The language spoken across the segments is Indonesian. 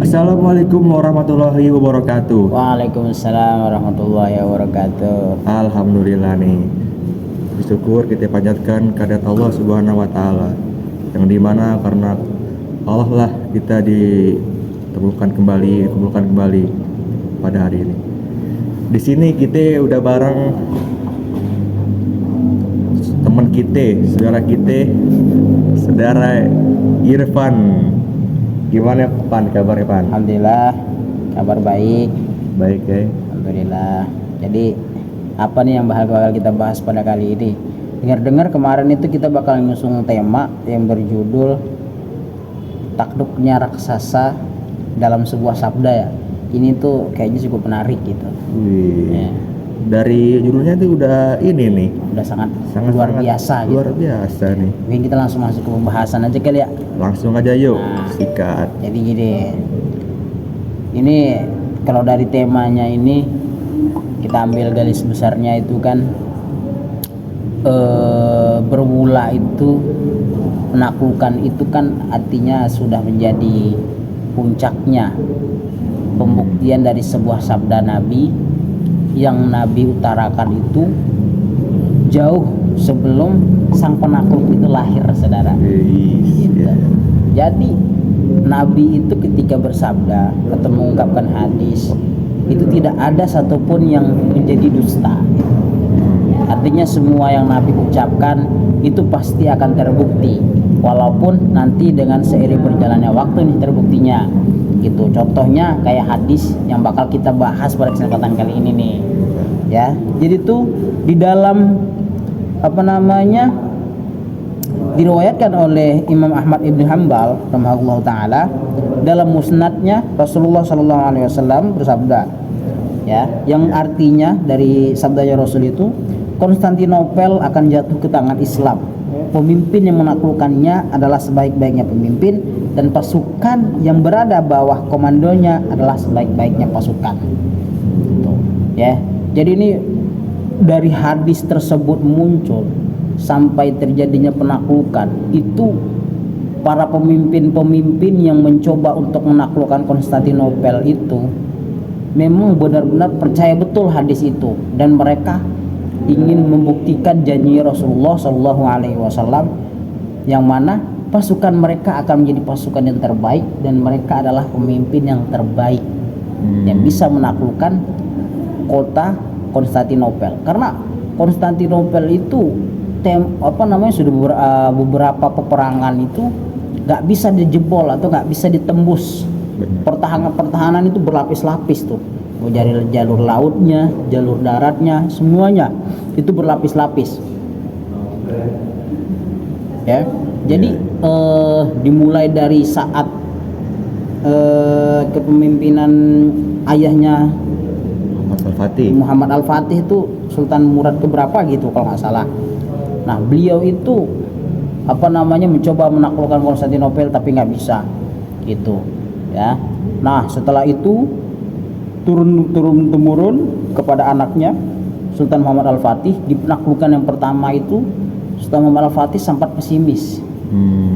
Assalamualaikum warahmatullahi wabarakatuh. Waalaikumsalam warahmatullahi wabarakatuh. Alhamdulillah nih, bersyukur kita panjatkan kehadirat Allah Subhanahu wa Ta'ala, yang dimana karena Allah lah kita dikumpulkan kembali pada hari ini. Di sini kita udah bareng teman kita, saudara Irfan. Gimana Pan, kabarnya Pan? Alhamdulillah, kabar baik. Baik ya. Alhamdulillah. Jadi apa nih yang bakal kita bahas pada kali ini? Dengar-dengar kemarin itu kita bakal ngusung tema yang berjudul takluknya raksasa dalam sebuah sabda ya. Ini tuh kayaknya cukup menarik gitu. Wih. Ya. Dari judulnya tuh udah ini nih. Udah sangat luar biasa gitu. Luar biasa nih. Mungkin kita langsung masuk ke pembahasan aja kali ya. Langsung aja yuk. Nah, sikat. Jadi gini. Ini kalau dari temanya ini kita ambil garis besarnya itu kan bermula itu, menaklukkan itu kan artinya sudah menjadi puncaknya pembuktian dari sebuah sabda Nabi yang Nabi utarakan itu jauh sebelum sang penakluk itu lahir, saudara. Gitu. Jadi Nabi itu ketika bersabda atau mengungkapkan hadis itu tidak ada satupun yang menjadi dusta. Artinya semua yang Nabi ucapkan itu pasti akan terbukti, walaupun nanti dengan seiring berjalannya waktu ini terbuktinya. Gitu. Contohnya kayak hadis yang bakal kita bahas pada kesempatan kali ini nih. Ya. Jadi tuh di dalam diriwayatkan oleh Imam Ahmad Ibn Hanbal rahimahullah taala dalam musnadnya, Rasulullah sallallahu alaihi wasallam bersabda, ya, yang artinya dari sabdanya Rasul itu, Konstantinopel akan jatuh ke tangan Islam. Pemimpin yang menaklukkannya adalah sebaik-baiknya pemimpin, dan pasukan yang berada bawah komandonya adalah sebaik-baiknya pasukan. Tuh, ya. Jadi ini dari hadis tersebut muncul sampai terjadinya penaklukan itu, para pemimpin-pemimpin yang mencoba untuk menaklukkan Konstantinopel itu memang benar-benar percaya betul hadis itu, dan mereka ingin membuktikan janji Rasulullah Shallallahu Alaihi Wasallam yang mana pasukan mereka akan menjadi pasukan yang terbaik dan mereka adalah pemimpin yang terbaik yang bisa menaklukkan kota Konstantinopel. Karena Konstantinopel itu sudah beberapa peperangan itu nggak bisa dijebol atau nggak bisa ditembus. Pertahanan itu berlapis-lapis tuh. Dari jalur lautnya, jalur daratnya, semuanya itu berlapis-lapis. Ya, jadi dimulai dari saat kepemimpinan ayahnya Muhammad Al-Fatih itu Sultan Murad keberapa gitu kalau nggak salah. Nah, beliau itu mencoba menaklukkan Konstantinopel tapi nggak bisa, gitu. Ya. Nah, setelah itu turun temurun kepada anaknya Sultan Muhammad Al-Fatih. Di penaklukan yang pertama itu Sultan Muhammad Al-Fatih sempat pesimis.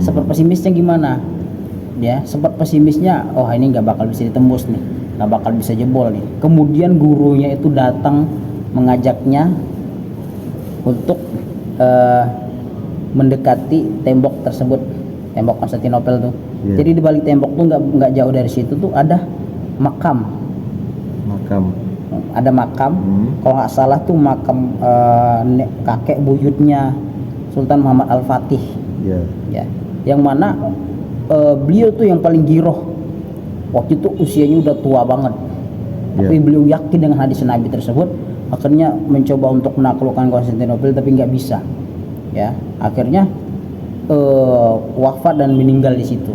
Sempat pesimisnya gimana? Ya, sempat pesimisnya, oh ini nggak bakal bisa ditembus nih, nggak bakal bisa jebol nih. Kemudian gurunya itu datang mengajaknya untuk mendekati tembok tersebut, tembok Konstantinopel tuh. Jadi di balik tembok tuh nggak jauh dari situ tuh ada makam. Ada makam. Kalau nggak salah tuh makam kakek buyutnya Sultan Muhammad Al-Fatih. Ya, yang mana beliau tuh yang paling giroh. Waktu itu usianya udah tua banget. Tapi beliau yakin dengan hadis Nabi tersebut, akhirnya mencoba untuk menaklukkan Konstantinopel tapi nggak bisa. Ya, akhirnya wafat dan meninggal di situ.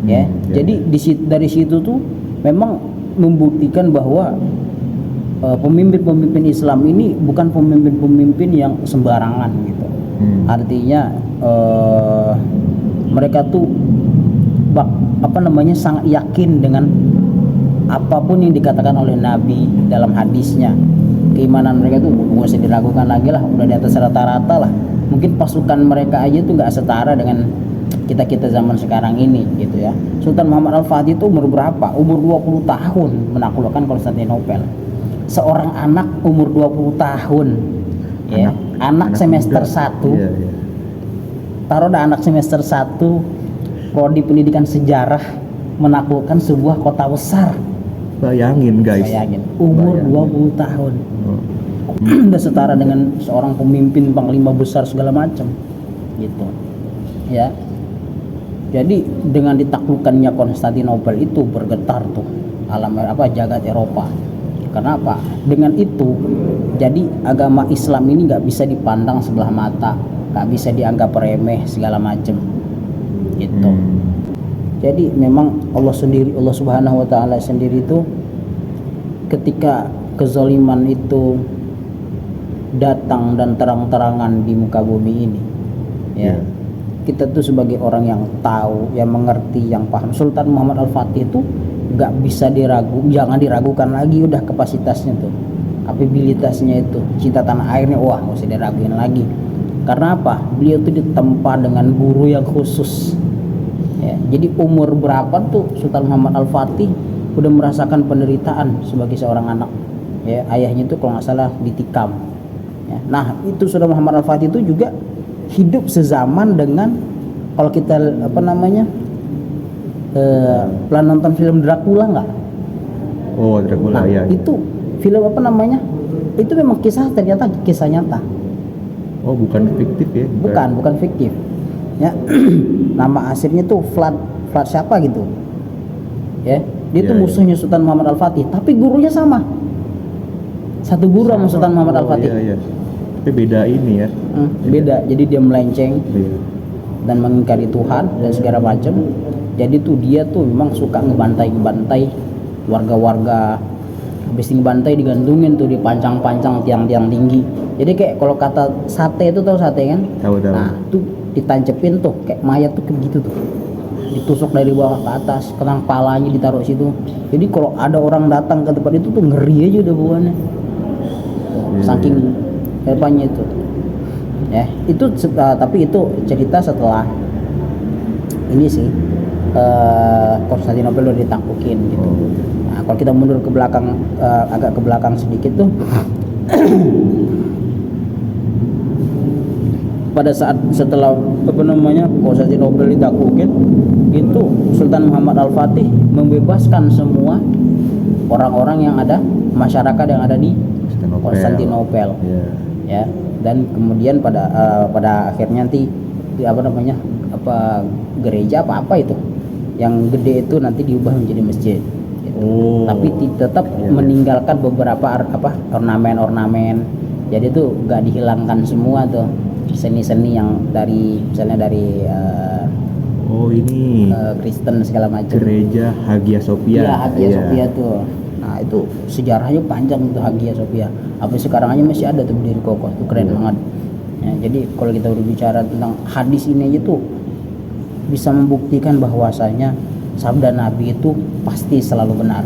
Ya. Jadi dari situ tuh memang membuktikan bahwa pemimpin-pemimpin Islam ini bukan pemimpin-pemimpin yang sembarangan gitu. Artinya mereka tuh sangat yakin dengan apapun yang dikatakan oleh Nabi dalam hadisnya. Keimanan mereka tuh nggak usah diragukan lagi lah, udah di atas rata-rata lah. Mungkin pasukan mereka aja tuh nggak setara dengan kita zaman sekarang ini gitu ya. Sultan Muhammad Al-Fatih itu umur berapa? Umur 20 tahun menaklukkan Konstantinopel. Seorang anak umur 20 tahun ya, anak semester muda. 1. Iya, iya. Taruh dah anak semester 1 prodi pendidikan sejarah menaklukkan sebuah kota besar. Bayangin guys. Bayangin, umur Bayangin. 20 tahun. Oh. Udah setara dengan seorang pemimpin panglima besar segala macam gitu ya. Jadi dengan ditaklukkannya Konstantinopel itu bergetar tuh alam jagat Eropa. Karena apa? Dengan itu jadi agama Islam ini nggak bisa dipandang sebelah mata, nggak bisa dianggap remeh segala macam gitu. Jadi memang Allah Subhanahu wa taala sendiri itu ketika kezaliman itu datang dan terang-terangan di muka bumi ini ya. Kita tuh sebagai orang yang tahu, yang mengerti, yang paham, Sultan Muhammad Al-Fatih itu nggak bisa jangan diragukan lagi udah kapasitasnya tuh, kapabilitasnya itu, cinta tanah airnya, wah nggak usah diraguin lagi. Karena apa? Beliau tuh ditempa dengan guru yang khusus ya. Jadi umur berapa tuh Sultan Muhammad Al-Fatih udah merasakan penderitaan sebagai seorang anak ya. Ayahnya itu kalau nggak salah ditikam ya. Nah itu Sultan Muhammad Al-Fatih itu juga hidup sezaman dengan, kalau kita pernah nonton film Dracula nggak? Oh, Dracula. Nah, ya. itu film itu memang ternyata kisah nyata. Oh, bukan fiktif ya? Bukan fiktif ya. Nama aslinya tuh Vlad siapa gitu ya. Dia tuh musuhnya Sultan Muhammad Al-Fatih, tapi gurunya sama, satu guru sama Sultan Muhammad Al-Fatih. Iya. Tapi beda ini ya. Beda. Jadi dia melenceng Iya. dan mengingkari Tuhan dan segala macam. Jadi tuh dia tuh memang suka ngebantai warga-warga. Habis ngebantai digantungin tuh, dipancang-pancang tiang-tiang tinggi. Jadi kayak kalau kata sate itu, tahu sate kan? Tahu. Nah, tuh ditancepin tuh kayak mayat tuh kayak gitu tuh. Ditusuk dari bawah ke atas, kenang palanya ditaruh situ. Jadi kalau ada orang datang ke tempat itu tuh ngeri aja udah bawaannya. Saking depannya itu ya. Itu tapi itu cerita setelah ini sih, Konstantinopel udah ditaklukin gitu. Nah kalau kita mundur ke belakang, agak ke belakang sedikit tuh pada saat setelah Konstantinopel ditaklukin itu, Sultan Muhammad Al-Fatih membebaskan semua orang-orang yang ada, masyarakat yang ada di Konstantinopel. Ya, dan kemudian pada akhirnya nanti gereja apa itu yang gede itu nanti diubah menjadi masjid gitu. Tapi tetap meninggalkan beberapa ornamen. Jadi itu gak dihilangkan semua tuh seni-seni yang misalnya dari Kristen segala macam. Gereja Hagia Sophia. Iya, Hagia Sophia tuh. Nah itu sejarahnya panjang untuk Hagia Sophia. Apa sekarang aja masih ada tuh berdiri kokoh, tuh keren banget. Ya, jadi kalau kita berbicara tentang hadis ini aja tuh bisa membuktikan bahwasanya sabda Nabi itu pasti selalu benar.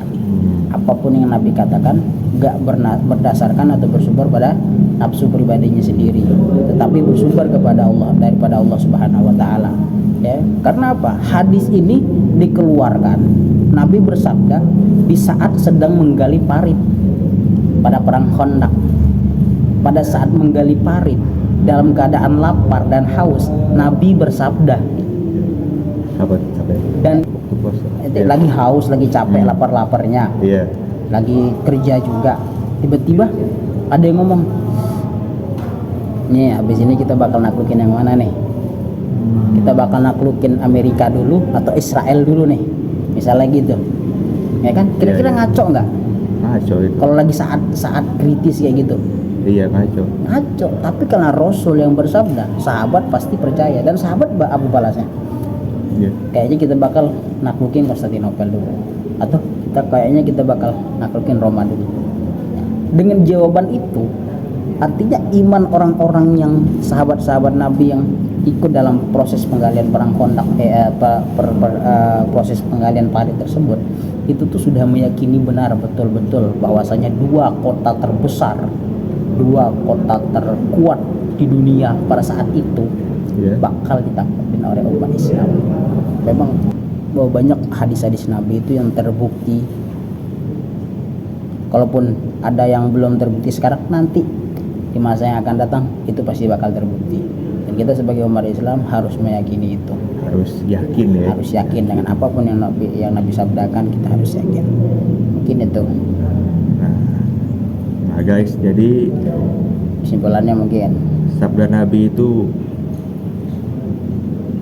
Apapun yang Nabi katakan gak berdasarkan atau bersumber pada nafsu pribadinya sendiri, tetapi bersumber daripada Allah Subhanahu wa taala. Ya, karena apa? Hadis ini dikeluarkan, Nabi bersabda di saat sedang menggali parit pada perang Khandaq. Pada saat menggali parit dalam keadaan lapar dan haus, Nabi bersabda. Dan lagi haus, lagi capek, lapar-laparnya. Iya. Lagi kerja juga. Tiba-tiba ada yang ngomong, "Nih, habis ini kita bakal naklukin yang mana nih? Kita bakal naklukin Amerika dulu atau Israel dulu nih." Misalnya gitu. Ya kan? Kira-kira ngaco nggak? Ngaco itu. Kalau lagi saat kritis kayak gitu. Iya, ngaco. Tapi karena Rasul yang bersabda, sahabat pasti percaya, dan sahabat apa balasnya? Iya. Kayaknya kita bakal naklukin Konstantinopel dulu, atau kayaknya kita bakal naklukin Roma dulu. Dengan jawaban itu, artinya iman orang-orang yang sahabat-sahabat Nabi yang ikut dalam proses penggalian perang Khandaq, proses penggalian parit tersebut, itu tuh sudah meyakini benar betul-betul bahwasanya dua kota terbesar, dua kota terkuat di dunia pada saat itu Iya. bakal ditangkapin oleh umat Islam. Memang bahwa banyak hadis-hadis Nabi itu yang terbukti. Kalaupun ada yang belum terbukti sekarang, nanti di masa yang akan datang itu pasti bakal terbukti. Dan kita sebagai umat Islam harus meyakini itu. Harus yakin ya. Harus yakin dengan apapun yang Nabi sabdakan, kita harus yakin. Mungkin itu Nah guys, jadi kesimpulannya mungkin sabda Nabi itu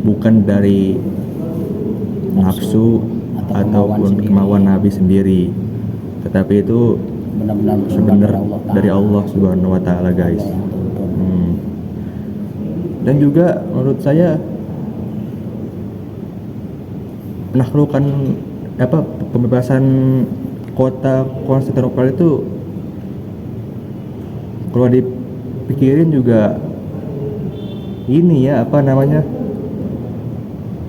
bukan dari nafsu ataupun kemauan Nabi sendiri, tetapi itu benar-benar sebenarnya Ta'ala. dari Allah Subhanahu wa taala guys. Yang betul-betul. Dan juga menurut saya penaklukan pembebasan kota Konstantinopel itu kalau dipikirin juga ini ya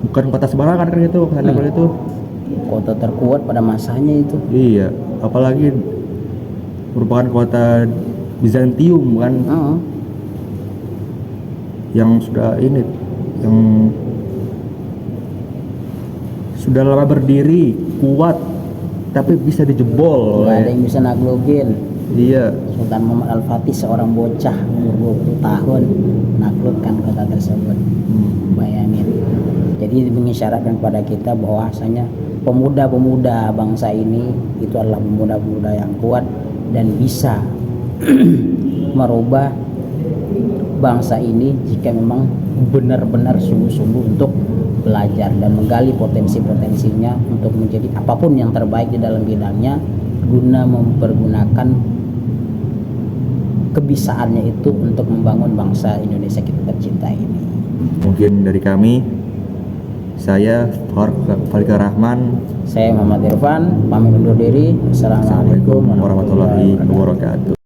bukan kota sembarangan kan itu Konstantinopel itu. Kota terkuat pada masanya itu. Iya, apalagi merupakan kota Bizantium kan, yang sudah lama berdiri, kuat, tapi bisa dijebol. Nggak ada yang bisa naklukin. Iya. Sultan Muhammad Al-Fatih seorang bocah umur 20 tahun naklukkan kota tersebut. Bayangin. Jadi mengisyaratkan kepada kita bahwasanya pemuda-pemuda bangsa ini itu adalah pemuda-pemuda yang kuat dan bisa merubah bangsa ini jika memang benar-benar sungguh-sungguh untuk belajar dan menggali potensi-potensinya untuk menjadi apapun yang terbaik di dalam bidangnya, guna mempergunakan kebisaannya itu untuk membangun bangsa Indonesia kita tercinta ini. Mungkin dari kami, saya Farid Rahman, saya Muhammad Irfan, pamit undur diri. Assalamualaikum warahmatullahi wabarakatuh.